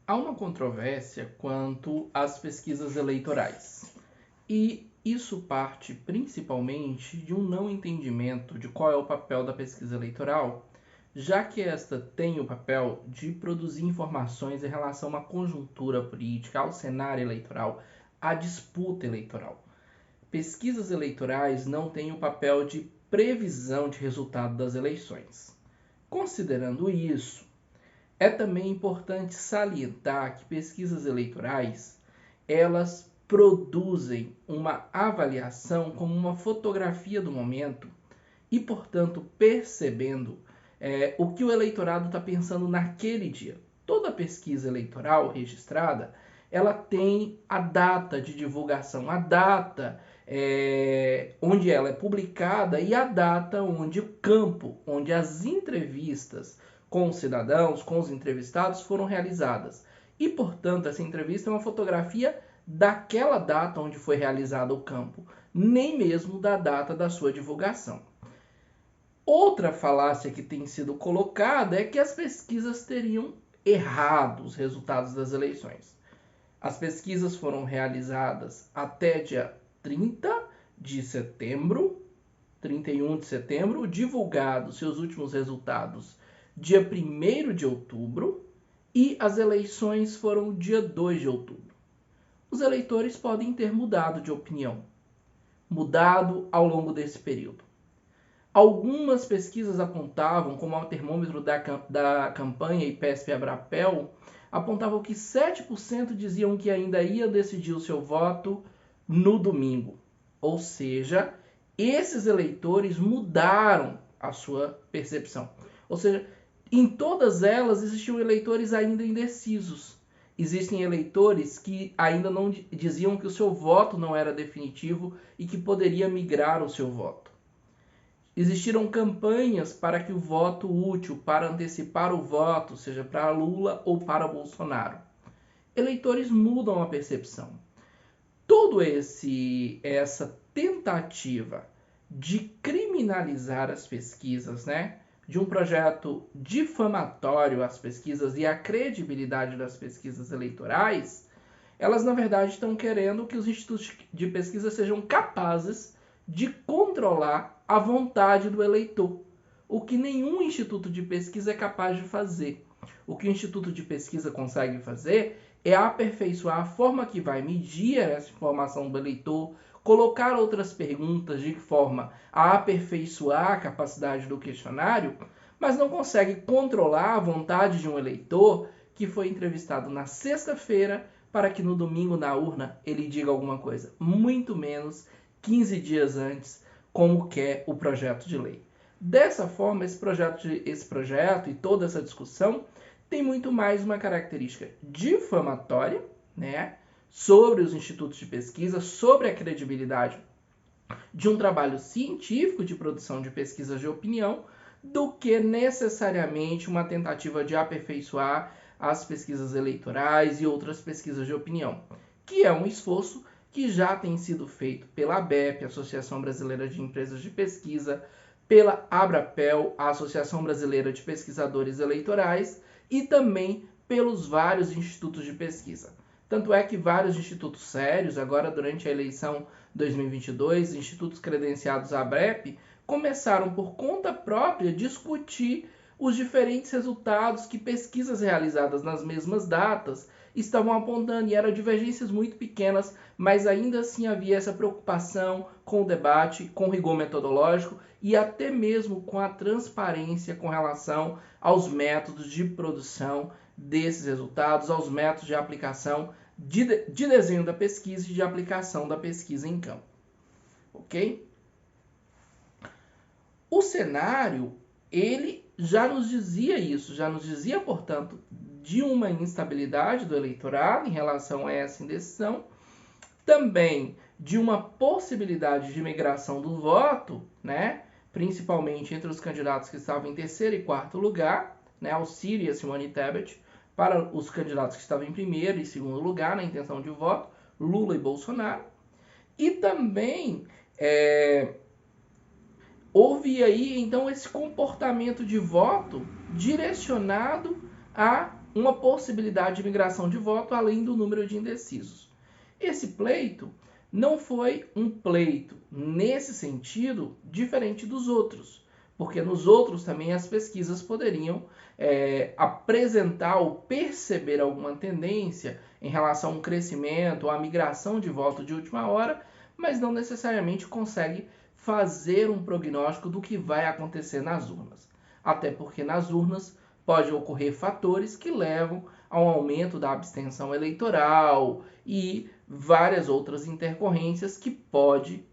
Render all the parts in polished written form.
Há uma controvérsia quanto às pesquisas eleitorais, e isso parte principalmente de um não entendimento de qual é o papel da pesquisa eleitoral, já que esta tem o papel de produzir informações em relação à conjuntura política, ao cenário eleitoral, à disputa eleitoral. Pesquisas eleitorais não têm o papel de previsão de resultado das eleições. Considerando isso, é também importante salientar que pesquisas eleitorais, elas produzem uma avaliação como uma fotografia do momento e, portanto, percebendo o que o eleitorado está pensando naquele dia. Toda pesquisa eleitoral registrada, ela tem a data de divulgação, a data onde ela é publicada e a data onde o campo, onde as entrevistas com os cidadãos, com os entrevistados foram realizadas. E, portanto, essa entrevista é uma fotografia daquela data onde foi realizado o campo, nem mesmo da data da sua divulgação. Outra falácia que tem sido colocada é que as pesquisas teriam errado os resultados das eleições. As pesquisas foram realizadas até dia 30 de setembro, 31 de setembro, divulgados seus últimos resultados dia 1º de outubro e as eleições foram dia 2 de outubro. Os eleitores podem ter mudado de opinião, mudado ao longo desse período. Algumas pesquisas apontavam, como o termômetro da campanha IPESP-Abrapel, apontavam que 7% diziam que ainda ia decidir o seu voto no domingo. Ou seja, esses eleitores mudaram a sua percepção. Ou seja, em todas elas existiam eleitores ainda indecisos. Existem eleitores que ainda não diziam que o seu voto não era definitivo e que poderia migrar o seu voto. Existiram campanhas para que o voto útil, para antecipar o voto, seja para Lula ou para Bolsonaro. Eleitores mudam a percepção. Toda essa tentativa de criminalizar as pesquisas, de um projeto difamatório às pesquisas e à credibilidade das pesquisas eleitorais, elas na verdade estão querendo que os institutos de pesquisa sejam capazes de controlar a vontade do eleitor, o que nenhum instituto de pesquisa é capaz de fazer. O que o instituto de pesquisa consegue fazer é aperfeiçoar a forma que vai medir essa informação do eleitor, colocar outras perguntas de forma a aperfeiçoar a capacidade do questionário, mas não consegue controlar a vontade de um eleitor que foi entrevistado na sexta-feira para que no domingo na urna ele diga alguma coisa, muito menos 15 dias antes, como quer o projeto de lei. Dessa forma, esse projeto e toda essa discussão tem muito mais uma característica difamatória, sobre os institutos de pesquisa, sobre a credibilidade de um trabalho científico de produção de pesquisas de opinião, do que necessariamente uma tentativa de aperfeiçoar as pesquisas eleitorais e outras pesquisas de opinião, que é um esforço que já tem sido feito pela ABEP, Associação Brasileira de Empresas de Pesquisa, pela Abrapel, a Associação Brasileira de Pesquisadores Eleitorais, e também pelos vários institutos de pesquisa. Tanto é que vários institutos sérios, agora durante a eleição 2022, institutos credenciados à ABREP, começaram por conta própria a discutir os diferentes resultados que pesquisas realizadas nas mesmas datas estavam apontando, e eram divergências muito pequenas, mas ainda assim havia essa preocupação com o debate, com o rigor metodológico e até mesmo com a transparência com relação aos métodos de produção desses resultados, aos métodos de aplicação de desenho da pesquisa e de aplicação da pesquisa em campo. Ok? O cenário, ele já nos dizia isso, já nos dizia, portanto, de uma instabilidade do eleitorado em relação a essa indecisão, também de uma possibilidade de migração do voto, principalmente entre os candidatos que estavam em terceiro e quarto lugar, o Ciro e a Simone Tebet, para os candidatos que estavam em primeiro e segundo lugar na intenção de voto, Lula e Bolsonaro, e também houve aí então esse comportamento de voto direcionado a uma possibilidade de migração de voto além do número de indecisos. Esse pleito não foi um pleito, nesse sentido, diferente dos outros, porque nos outros também as pesquisas poderiam apresentar ou perceber alguma tendência em relação a um crescimento ou a migração de voto de última hora, mas não necessariamente consegue fazer um prognóstico do que vai acontecer nas urnas. Até porque nas urnas pode ocorrer fatores que levam ao aumento da abstenção eleitoral e várias outras intercorrências que pode,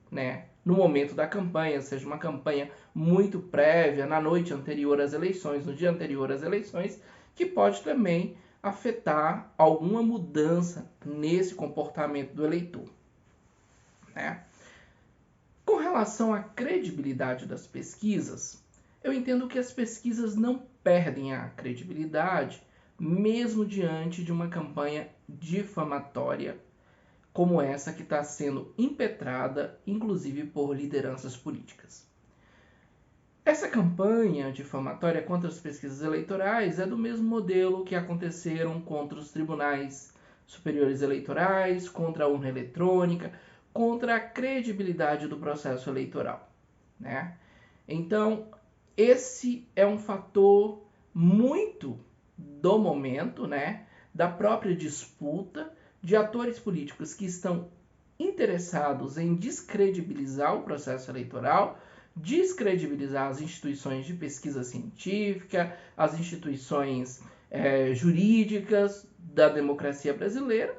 no momento da campanha, seja uma campanha muito prévia, na noite anterior às eleições, no dia anterior às eleições, que pode também afetar alguma mudança nesse comportamento do eleitor. Com relação à credibilidade das pesquisas, eu entendo que as pesquisas não perdem a credibilidade mesmo diante de uma campanha difamatória como essa que está sendo impetrada, inclusive por lideranças políticas. Essa campanha difamatória contra as pesquisas eleitorais é do mesmo modelo que aconteceram contra os tribunais superiores eleitorais, contra a urna eletrônica, contra a credibilidade do processo eleitoral. Então, esse é um fator muito do momento, da própria disputa de atores políticos que estão interessados em descredibilizar o processo eleitoral, descredibilizar as instituições de pesquisa científica, as instituições jurídicas da democracia brasileira,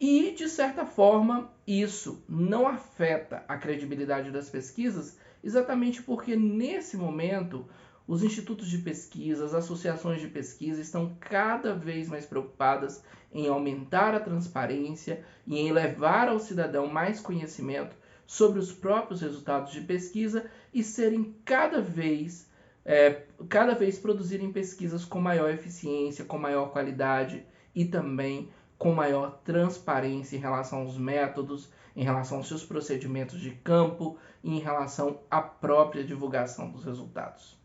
e, de certa forma, isso não afeta a credibilidade das pesquisas, exatamente porque, nesse momento, os institutos de pesquisa, as associações de pesquisa estão cada vez mais preocupadas em aumentar a transparência e em levar ao cidadão mais conhecimento sobre os próprios resultados de pesquisa e serem cada vez produzirem pesquisas com maior eficiência, com maior qualidade e também com maior transparência em relação aos métodos, em relação aos seus procedimentos de campo e em relação à própria divulgação dos resultados.